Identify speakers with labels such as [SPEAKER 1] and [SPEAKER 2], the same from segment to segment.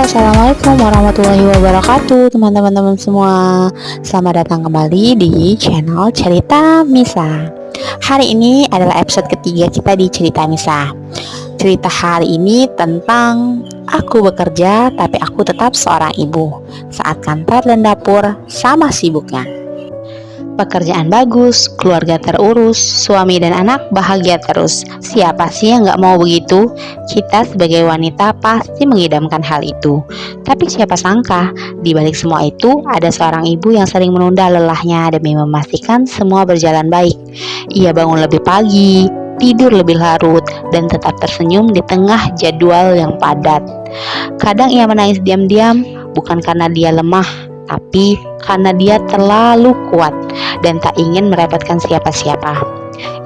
[SPEAKER 1] Assalamualaikum warahmatullahi wabarakatuh, teman-teman semua. Selamat datang kembali di channel Cerita Misa. Hari ini adalah episode ketiga kita di Cerita Misa. Cerita hari ini tentang aku bekerja tapi aku tetap seorang ibu saat kantor dan dapur sama sibuknya. Pekerjaan bagus, keluarga terurus, suami dan anak bahagia terus. Siapa sih yang gak mau begitu? Kita sebagai wanita pasti mengidamkan hal itu. Tapi siapa sangka, di balik semua itu ada seorang ibu yang sering menunda lelahnya demi memastikan semua berjalan baik. Ia bangun lebih pagi, tidur lebih larut, dan tetap tersenyum di tengah jadwal yang padat. Kadang ia menangis diam-diam, bukan karena dia lemah, tapi karena dia terlalu kuat dan tak ingin merepotkan siapa-siapa.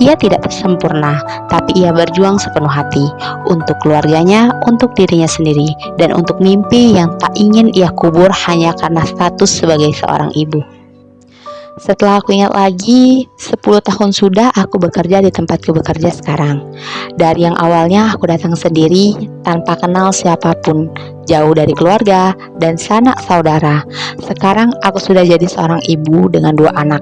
[SPEAKER 1] Ia tidak sempurna, tapi ia berjuang sepenuh hati untuk keluarganya, untuk dirinya sendiri, dan untuk mimpi yang tak ingin ia kubur hanya karena status sebagai seorang ibu. Setelah aku ingat lagi, 10 tahun sudah aku bekerja di tempatku bekerja sekarang. Dari yang awalnya aku datang sendiri, tanpa kenal siapapun, jauh dari keluarga dan sanak saudara. Sekarang aku sudah jadi seorang ibu dengan 2 anak.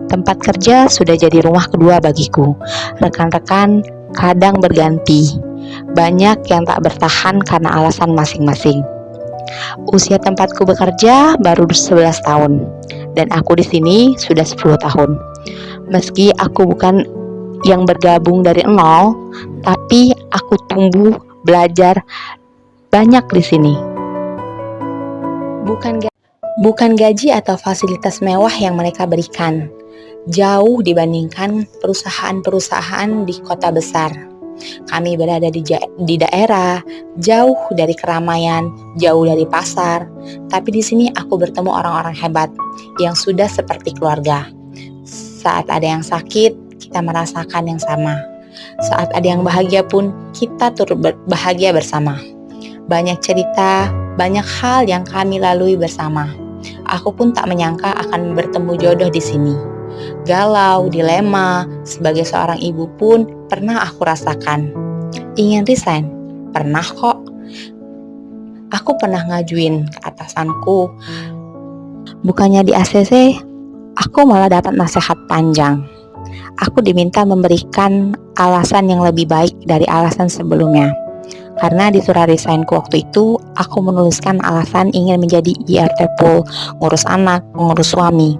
[SPEAKER 1] Tempat kerja sudah jadi rumah kedua bagiku. Rekan-rekan kadang berganti. Banyak yang tak bertahan karena alasan masing-masing. Usia tempatku bekerja baru 11 tahun. Dan aku di sini sudah 10 tahun. Meski aku bukan yang bergabung dari nol, tapi aku tumbuh, belajar banyak di sini. Bukan gaji atau fasilitas mewah yang mereka berikan, jauh dibandingkan perusahaan-perusahaan di kota besar. Kami berada di daerah, jauh dari keramaian, jauh dari pasar. Tapi di sini aku bertemu orang-orang hebat yang sudah seperti keluarga. Saat ada yang sakit, kita merasakan yang sama. Saat ada yang bahagia pun, kita turut bahagia bersama. Banyak cerita, banyak hal yang kami lalui bersama. Aku pun tak menyangka akan bertemu jodoh di sini. Galau, dilema, sebagai seorang ibu pun pernah aku rasakan. Ingin resign? Pernah kok. Aku pernah ngajuin ke atasanku. Bukannya di ACC, aku malah dapat nasihat panjang. Aku diminta memberikan alasan yang lebih baik dari alasan sebelumnya. Karena di surat resignku waktu itu, aku menuliskan alasan ingin menjadi IRT pool, ngurus anak, mengurus suami.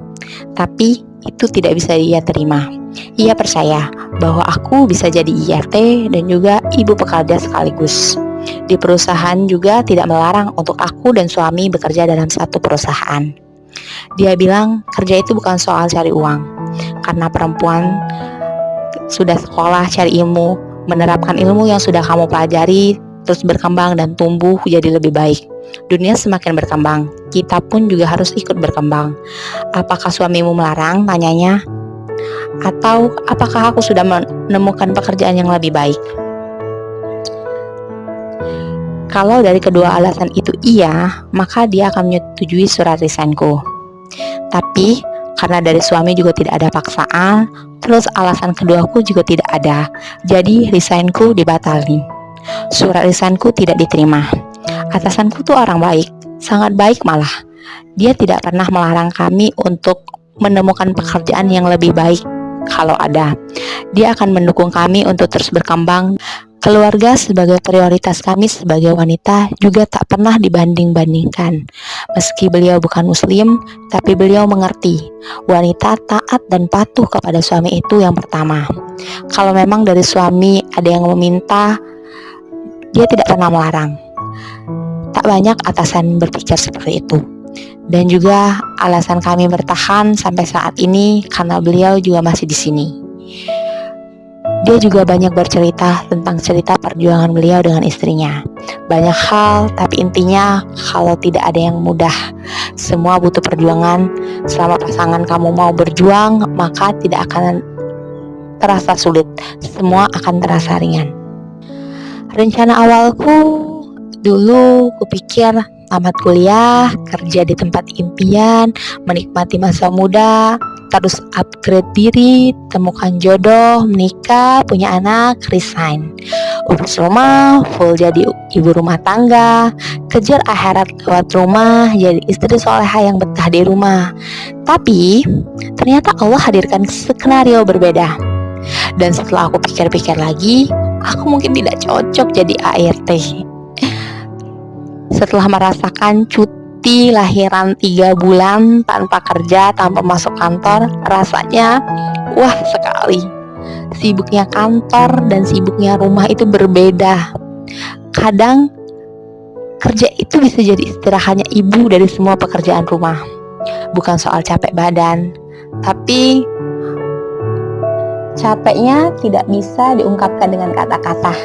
[SPEAKER 1] Tapi itu tidak bisa ia terima. Ia percaya bahwa aku bisa jadi IRT dan juga ibu pekerja sekaligus. Di perusahaan juga tidak melarang untuk aku dan suami bekerja dalam satu perusahaan. Dia bilang kerja itu bukan soal cari uang, karena perempuan sudah sekolah cari ilmu, menerapkan ilmu yang sudah kamu pelajari, terus berkembang dan tumbuh jadi lebih baik. Dunia semakin berkembang, kita pun juga harus ikut berkembang. Apakah suamimu melarang? Tanyanya. Atau apakah aku sudah menemukan pekerjaan yang lebih baik? Kalau dari kedua alasan itu iya, maka dia akan menyetujui surat resignku. Tapi karena dari suami juga tidak ada paksaan, terus alasan keduaku juga tidak ada, jadi resignku dibatalin. Surat resignku tidak diterima. Atasanku tuh orang baik, sangat baik malah. Dia tidak pernah melarang kami untuk menemukan pekerjaan yang lebih baik kalau ada. Dia akan mendukung kami untuk terus berkembang. Keluarga sebagai prioritas kami sebagai wanita juga tak pernah dibanding-bandingkan. Meski beliau bukan muslim, tapi beliau mengerti wanita taat dan patuh kepada suami itu yang pertama. Kalau memang dari suami ada yang meminta, dia tidak pernah melarang. Tak banyak atasan berpikir seperti itu. Dan juga alasan kami bertahan sampai saat ini karena beliau juga masih di sini. Dia juga banyak bercerita tentang cerita perjuangan beliau dengan istrinya. Banyak hal, tapi intinya kalau tidak ada yang mudah. Semua butuh perjuangan. Selama pasangan kamu mau berjuang, maka tidak akan terasa sulit. Semua akan terasa ringan. Rencana awalku dulu kupikir tamat kuliah, kerja di tempat impian, menikmati masa muda, terus upgrade diri, temukan jodoh, menikah, punya anak, resign. Urus rumah, full jadi ibu rumah tangga, kejar akhirat lewat rumah, jadi istri soleha yang betah di rumah. Tapi, ternyata Allah hadirkan skenario berbeda. Dan setelah aku pikir-pikir lagi, aku mungkin tidak cocok jadi ART. Setelah merasakan cuti lahiran 3 bulan tanpa kerja, tanpa masuk kantor, rasanya wah sekali. Sibuknya kantor dan sibuknya rumah itu berbeda. Kadang kerja itu bisa jadi istirahatnya ibu dari semua pekerjaan rumah. Bukan soal capek badan, tapi capeknya tidak bisa diungkapkan dengan kata-kata.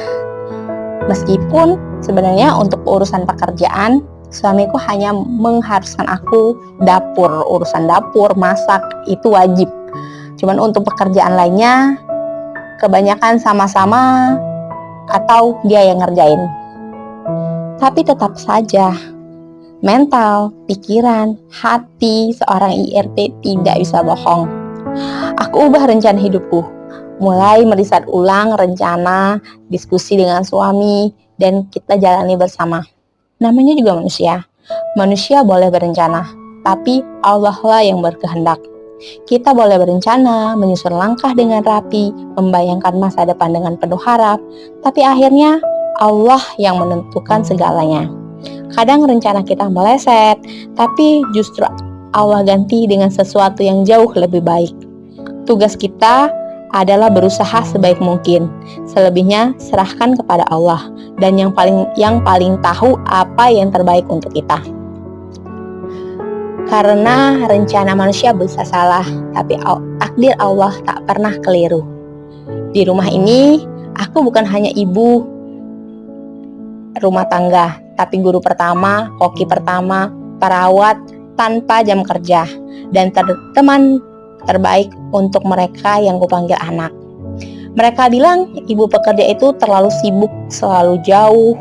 [SPEAKER 1] Meskipun sebenarnya untuk urusan pekerjaan, suamiku hanya mengharuskan aku urusan dapur, masak, itu wajib. Cuman untuk pekerjaan lainnya, kebanyakan sama-sama atau dia yang ngerjain. Tapi tetap saja, mental, pikiran, hati seorang IRT tidak bisa bohong. Aku ubah rencana hidupku. Mulai meriset ulang rencana, diskusi dengan suami, dan kita jalani bersama. Namanya juga manusia. Manusia boleh berencana, tapi Allah lah yang berkehendak. Kita boleh berencana, menyusun langkah dengan rapi, membayangkan masa depan dengan penuh harap, tapi akhirnya Allah yang menentukan segalanya. Kadang rencana kita meleset, tapi justru Allah ganti dengan sesuatu yang jauh lebih baik. Tugas kita adalah berusaha sebaik mungkin. Selebihnya serahkan kepada Allah dan yang paling tahu apa yang terbaik untuk kita. Karena rencana manusia bisa salah, tapi takdir Allah tak pernah keliru. Di rumah ini, aku bukan hanya ibu rumah tangga, tapi guru pertama, koki pertama, perawat tanpa jam kerja, dan teman terbaik untuk mereka yang kupanggil anak. Mereka bilang ibu pekerja itu terlalu sibuk, selalu jauh,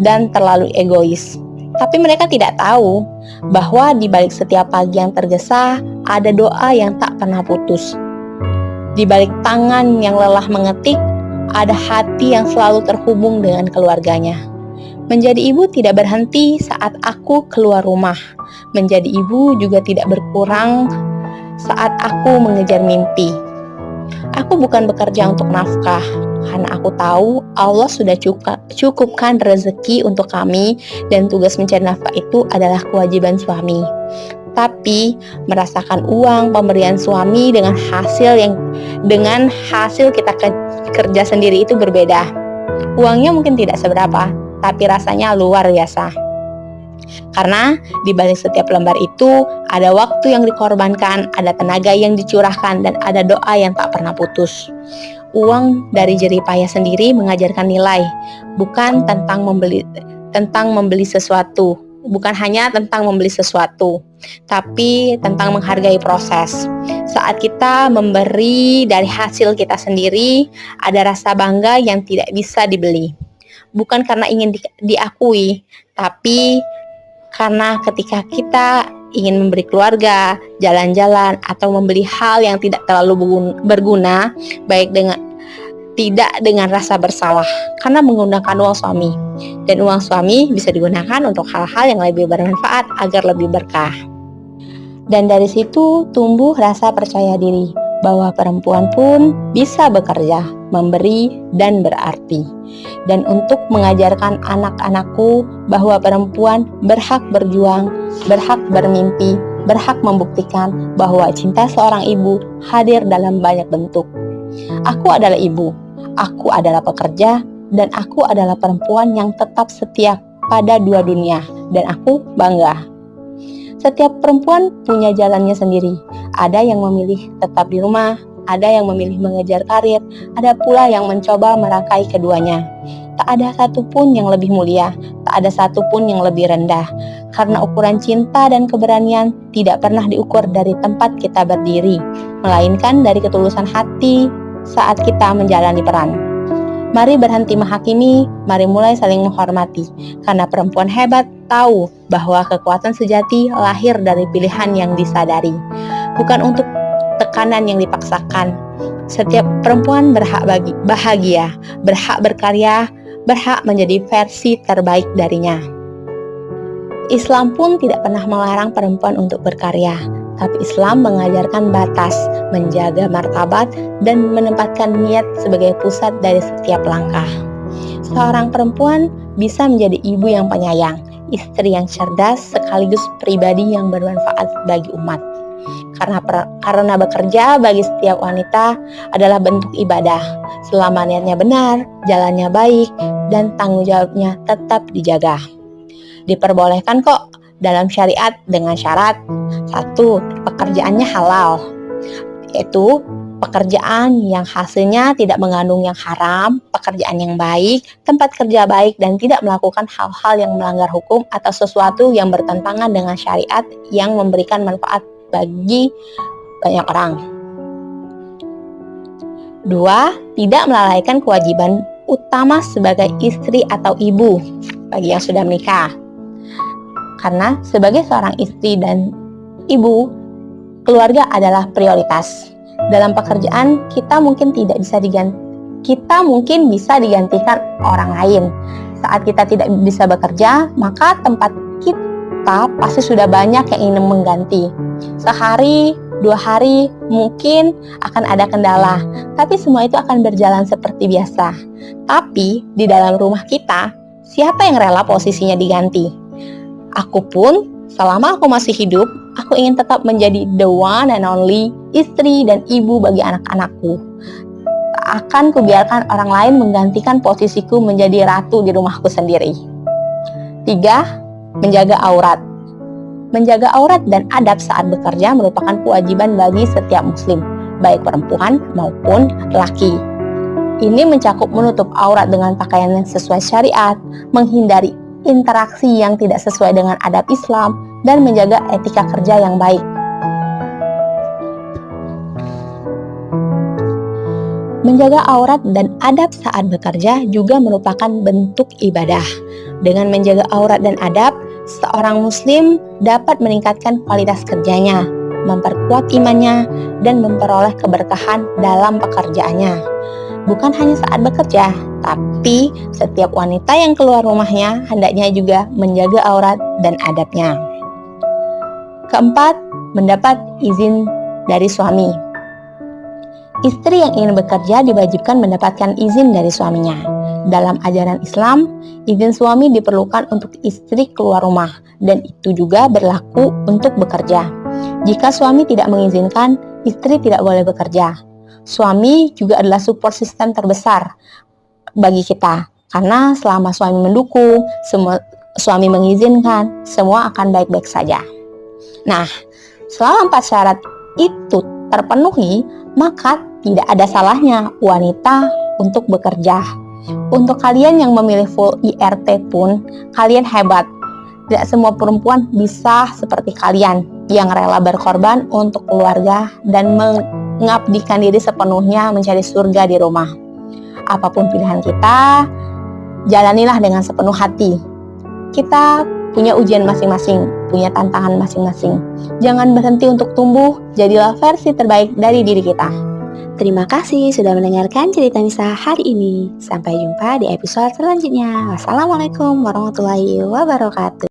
[SPEAKER 1] dan terlalu egois. Tapi mereka tidak tahu bahwa di balik setiap pagi yang tergesa ada doa yang tak pernah putus. Di balik tangan yang lelah mengetik ada hati yang selalu terhubung dengan keluarganya. Menjadi ibu tidak berhenti saat aku keluar rumah. Menjadi ibu juga tidak berkurang saat aku mengejar mimpi. Aku bukan bekerja untuk nafkah, karena aku tahu Allah sudah cukupkan rezeki untuk kami dan tugas mencari nafkah itu adalah kewajiban suami. Tapi merasakan uang pemberian suami dengan hasil kita kerja sendiri itu berbeda. Uangnya mungkin tidak seberapa, tapi rasanya luar biasa. Karena di balik setiap lembar itu ada waktu yang dikorbankan, ada tenaga yang dicurahkan, dan ada doa yang tak pernah putus. Uang dari jerih payah sendiri mengajarkan nilai, bukan tentang membeli sesuatu, bukan hanya tentang membeli sesuatu, tapi tentang menghargai proses. Saat kita memberi dari hasil kita sendiri, ada rasa bangga yang tidak bisa dibeli. Bukan karena ingin diakui, tapi karena ketika kita ingin memberi keluarga, jalan-jalan, atau membeli hal yang tidak terlalu berguna, tidak dengan rasa bersalah, karena menggunakan uang suami. Dan uang suami bisa digunakan untuk hal-hal yang lebih bermanfaat agar lebih berkah. Dan dari situ tumbuh rasa percaya diri bahwa perempuan pun bisa bekerja, memberi, dan berarti. Dan untuk mengajarkan anak-anakku bahwa perempuan berhak berjuang, berhak bermimpi, berhak membuktikan bahwa cinta seorang ibu hadir dalam banyak bentuk. Aku adalah ibu, aku adalah pekerja, dan aku adalah perempuan yang tetap setia pada dua dunia, dan aku bangga. Setiap perempuan punya jalannya sendiri. Ada yang memilih tetap di rumah, ada yang memilih mengejar karir, ada pula yang mencoba merangkai keduanya. Tak ada satupun yang lebih mulia, tak ada satupun yang lebih rendah. Karena ukuran cinta dan keberanian tidak pernah diukur dari tempat kita berdiri, melainkan dari ketulusan hati saat kita menjalani peran. Mari berhenti menghakimi, mari mulai saling menghormati. Karena perempuan hebat tahu bahwa kekuatan sejati lahir dari pilihan yang disadari. Bukan untuk makanan yang dipaksakan. Setiap perempuan berhak bahagia, berhak berkarya, berhak menjadi versi terbaik darinya. Islam pun tidak pernah melarang perempuan untuk berkarya, tapi Islam mengajarkan batas, menjaga martabat, dan menempatkan niat sebagai pusat dari setiap langkah. Seorang perempuan bisa menjadi ibu yang penyayang, istri yang cerdas, sekaligus pribadi yang bermanfaat bagi umat. Karena bekerja bagi setiap wanita adalah bentuk ibadah, selama niatnya benar, jalannya baik, dan tanggung jawabnya tetap dijaga. Diperbolehkan kok dalam syariat dengan syarat: 1. Pekerjaannya halal, yaitu pekerjaan yang hasilnya tidak mengandung yang haram, pekerjaan yang baik, tempat kerja baik, dan tidak melakukan hal-hal yang melanggar hukum atau sesuatu yang bertentangan dengan syariat yang memberikan manfaat bagi banyak orang. 2. Tidak melalaikan kewajiban utama sebagai istri atau ibu bagi yang sudah menikah. Karena sebagai seorang istri dan ibu, keluarga adalah prioritas. Dalam pekerjaan kita mungkin bisa digantikan orang lain. Saat kita tidak bisa bekerja, maka tempat kita pasti sudah banyak yang ingin mengganti. Sehari, 2 hari mungkin akan ada kendala, tapi semua itu akan berjalan seperti biasa. Tapi di dalam rumah kita, siapa yang rela posisinya diganti? Aku pun, selama aku masih hidup, aku ingin tetap menjadi the one and only istri dan ibu bagi anak-anakku. Tak akan kubiarkan orang lain menggantikan posisiku menjadi ratu di rumahku sendiri. 3. Menjaga aurat. Menjaga aurat dan adab saat bekerja merupakan kewajiban bagi setiap muslim, baik perempuan maupun laki. Ini mencakup menutup aurat dengan pakaian yang sesuai syariat, menghindari interaksi yang tidak sesuai dengan adab Islam, dan menjaga etika kerja yang baik. Menjaga aurat dan adab saat bekerja juga merupakan bentuk ibadah. Dengan menjaga aurat dan adab, seorang muslim dapat meningkatkan kualitas kerjanya, memperkuat imannya, dan memperoleh keberkahan dalam pekerjaannya. Bukan hanya saat bekerja, tapi setiap wanita yang keluar rumahnya hendaknya juga menjaga aurat dan adabnya. 4. Mendapat izin dari suami. Istri yang ingin bekerja diwajibkan mendapatkan izin dari suaminya. Dalam ajaran Islam, izin suami diperlukan untuk istri keluar rumah, dan itu juga berlaku untuk bekerja. Jika suami tidak mengizinkan, istri tidak boleh bekerja. Suami juga adalah support system terbesar bagi kita, karena selama suami mendukung, suami mengizinkan, semua akan baik-baik saja. Nah, selama 4 syarat itu terpenuhi, maka tidak ada salahnya wanita untuk bekerja. Untuk kalian yang memilih full IRT pun, kalian hebat. Tidak semua perempuan bisa seperti kalian yang rela berkorban untuk keluarga dan mengabdikan diri sepenuhnya mencari surga di rumah. Apapun pilihan kita, jalanilah dengan sepenuh hati. Kita punya ujian masing-masing, punya tantangan masing-masing. Jangan berhenti untuk tumbuh, jadilah versi terbaik dari diri kita. Terima kasih sudah mendengarkan cerita Nisa hari ini. Sampai jumpa di episode selanjutnya. Wassalamualaikum warahmatullahi wabarakatuh.